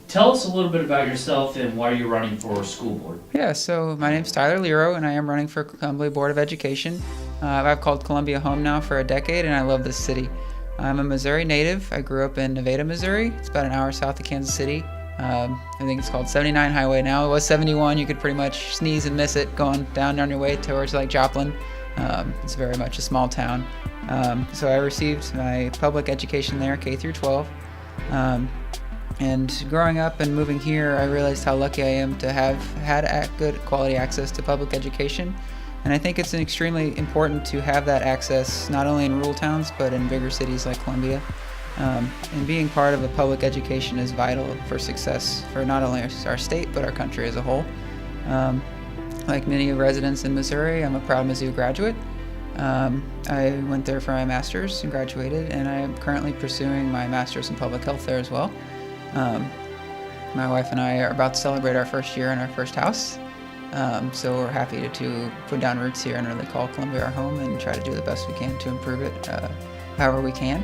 Tell us a little bit about yourself and why you're running for school board. Yeah, so my name's Tyler Lero, and I am running for Columbia Board of Education. I've called Columbia home now for a decade, and I love this city. I'm a Missouri native. I grew up in Nevada, Missouri. It's about an hour south of Kansas City. I think it's called 79 Highway now. It was 71. You could pretty much sneeze and miss it going down on your way towards like Joplin. It's very much a small town. So I received my public education there, K through 12. And growing up and moving here, I realized how lucky I am to have had good quality access to public education. And I think it's extremely important to have that access not only in rural towns, but in bigger cities like Columbia. And being part of a public education is vital for success for not only our state, but our country as a whole. Like many residents in Missouri, I'm a proud Mizzou graduate. I went there for my master's and graduated, and I am currently pursuing my master's in public health there as well. My wife and I are about to celebrate our first year in our first house, so we're happy to put down roots here and really call Columbia our home and try to do the best we can to improve it however we can.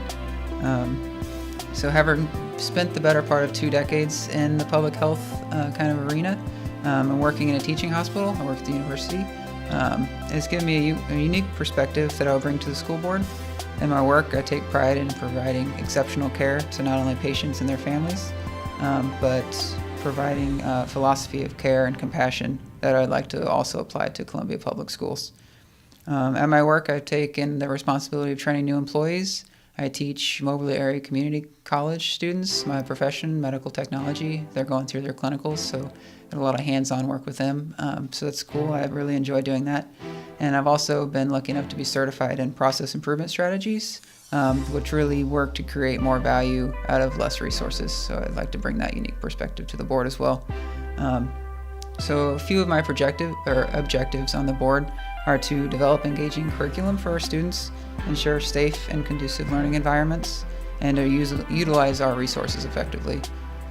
So having spent the better part of 2 decades in the public health kind of arena and working in a teaching hospital, I work at the university, it's given me a unique perspective that I'll bring to the school board. In my work, I take pride in providing exceptional care to not only patients and their families, but providing a philosophy of care and compassion that I'd like to also apply to Columbia Public Schools. At my work, I've taken the responsibility of training new employees. I teach Moberly Area Community College students my profession, medical technology. They're going through their clinicals, so I have a lot of hands-on work with them. So that's cool. I really enjoy doing that. And I've also been lucky enough to be certified in process improvement strategies, which really work to create more value out of less resources. So I'd like to bring that unique perspective to the board as well. So a few of my objectives on the board are to develop engaging curriculum for our students, ensure safe and conducive learning environments, and to utilize our resources effectively.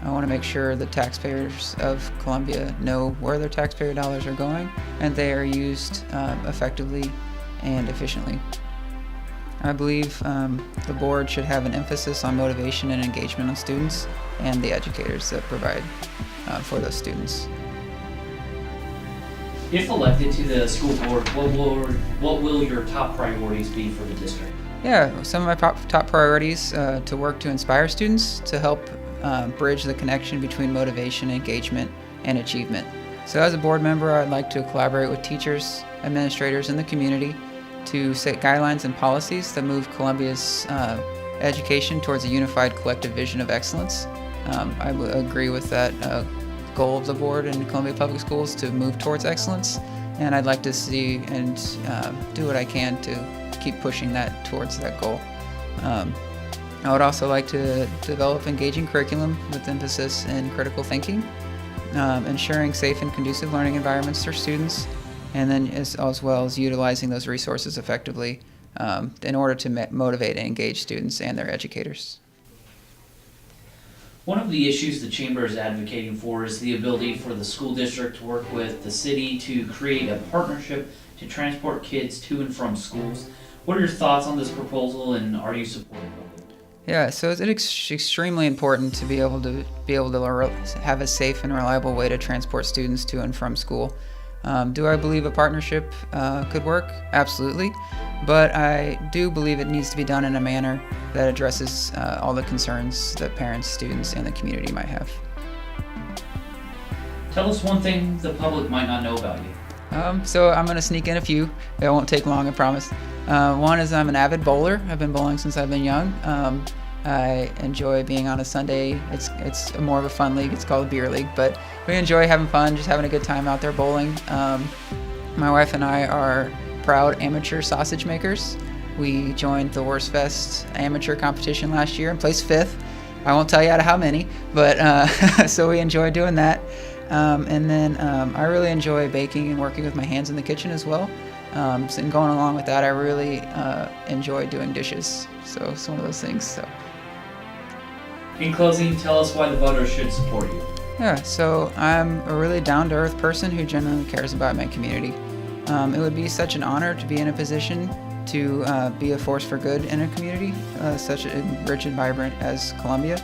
I want to make sure the taxpayers of Columbia know where their taxpayer dollars are going and they are used effectively and efficiently. I believe the board should have an emphasis on motivation and engagement of students and the educators that provide for those students. If elected to the school board, what will your top priorities be for the district? Yeah, some of my top priorities to work to inspire students to help bridge the connection between motivation, engagement, and achievement. So as a board member, I'd like to collaborate with teachers, administrators, and the community to set guidelines and policies that move Columbia's education towards a unified collective vision of excellence. I would agree with that goal of the board in Columbia Public Schools to move towards excellence, and I'd like to see and do what I can to keep pushing that towards that goal. I would also like to develop engaging curriculum with emphasis in critical thinking, ensuring safe and conducive learning environments for students, and then as well as utilizing those resources effectively in order to motivate and engage students and their educators. One of the issues the Chamber is advocating for is the ability for the school district to work with the city to create a partnership to transport kids to and from schools. What are your thoughts on this proposal, and are you supportive of it? Yeah, so it's extremely important to be able to have a safe and reliable way to transport students to and from school. Do I believe a partnership could work? Absolutely. But I do believe it needs to be done in a manner that addresses all the concerns that parents, students, and the community might have. Tell us one thing the public might not know about you. So I'm going to sneak in a few. It won't take long, I promise. One is I'm an avid bowler. I've been bowling since I've been young. I enjoy being on a Sunday. It's more of a fun league. It's called a beer league, but we enjoy having fun, just having a good time out there bowling. My wife and I are proud amateur sausage makers. We joined the Worst Fest amateur competition last year and placed 5th. I won't tell you out of how many, but so we enjoy doing that. And then I really enjoy baking and working with my hands in the kitchen as well. And going along with that, I really enjoy doing dishes. So it's one of those things. So. In closing, tell us why the voters should support you. Yeah, so I'm a really down-to-earth person who genuinely cares about my community. It would be such an honor to be in a position to be a force for good in a community such rich and vibrant as Columbia.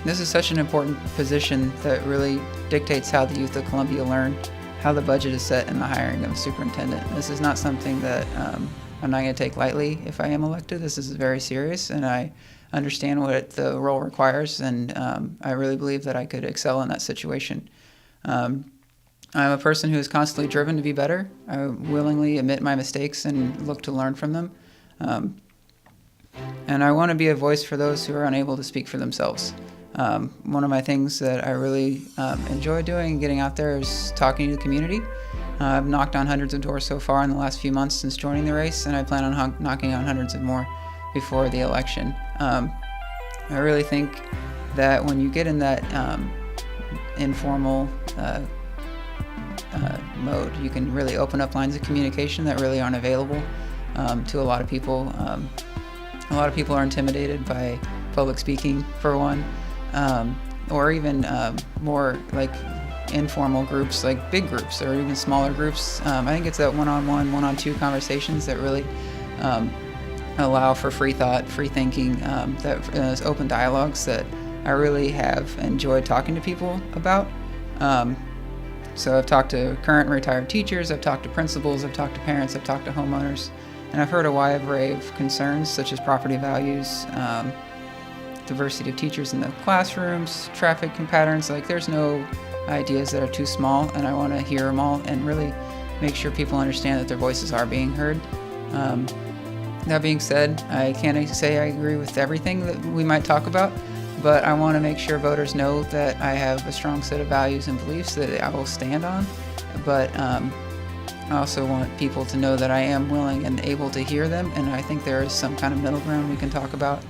This is such an important position that really dictates how the youth of Columbia learn, how the budget is set, and the hiring of a superintendent. This is not something that I'm not going to take lightly if I am elected. This is very serious, and I understand what the role requires, and I really believe that I could excel in that situation. I'm a person who is constantly driven to be better. I willingly admit my mistakes and look to learn from them. And I want to be a voice for those who are unable to speak for themselves. One of my things that I really enjoy doing and getting out there is talking to the community. I've knocked on hundreds of doors so far in the last few months since joining the race, and I plan on knocking on hundreds of more before the election. I really think that when you get in that informal mode, you can really open up lines of communication that really aren't available to a lot of people. A lot of people are intimidated by public speaking, for one, or even more like informal groups, like big groups or even smaller groups. I think it's that one-on-one, one-on-two conversations that really allow for free thought, free thinking, that open dialogues that I really have enjoyed talking to people about. So I've talked to current and retired teachers, I've talked to principals, I've talked to parents, I've talked to homeowners, and I've heard a wide array of concerns such as property values, diversity of teachers in the classrooms, traffic patterns. Like, there's no ideas that are too small, and I want to hear them all and really make sure people understand that their voices are being heard. That being said, I can't say I agree with everything that we might talk about, but I want to make sure voters know that I have a strong set of values and beliefs that I will stand on. But I also want people to know that I am willing and able to hear them, and I think there is some kind of middle ground we can talk about,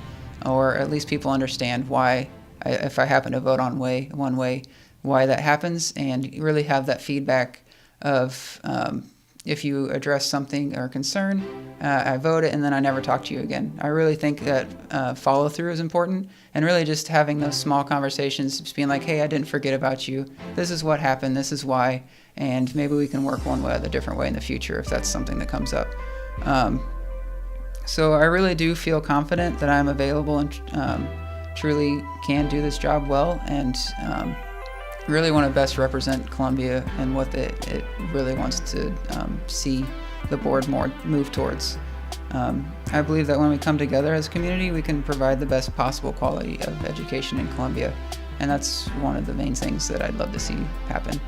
or at least people understand why, if I happen to vote on one way, why that happens, and really have that feedback of if you address something or concern, I vote it, and then I never talk to you again. I really think that follow through is important, and really just having those small conversations, just being like, hey, I didn't forget about you. This is what happened. This is why, and maybe we can work one way or the different way in the future if that's something that comes up. So I really do feel confident that I'm available and truly can do this job well, and really want to best represent Columbia and what it really wants to see the board more move towards. I believe that when we come together as a community, we can provide the best possible quality of education in Columbia, and that's one of the main things that I'd love to see happen.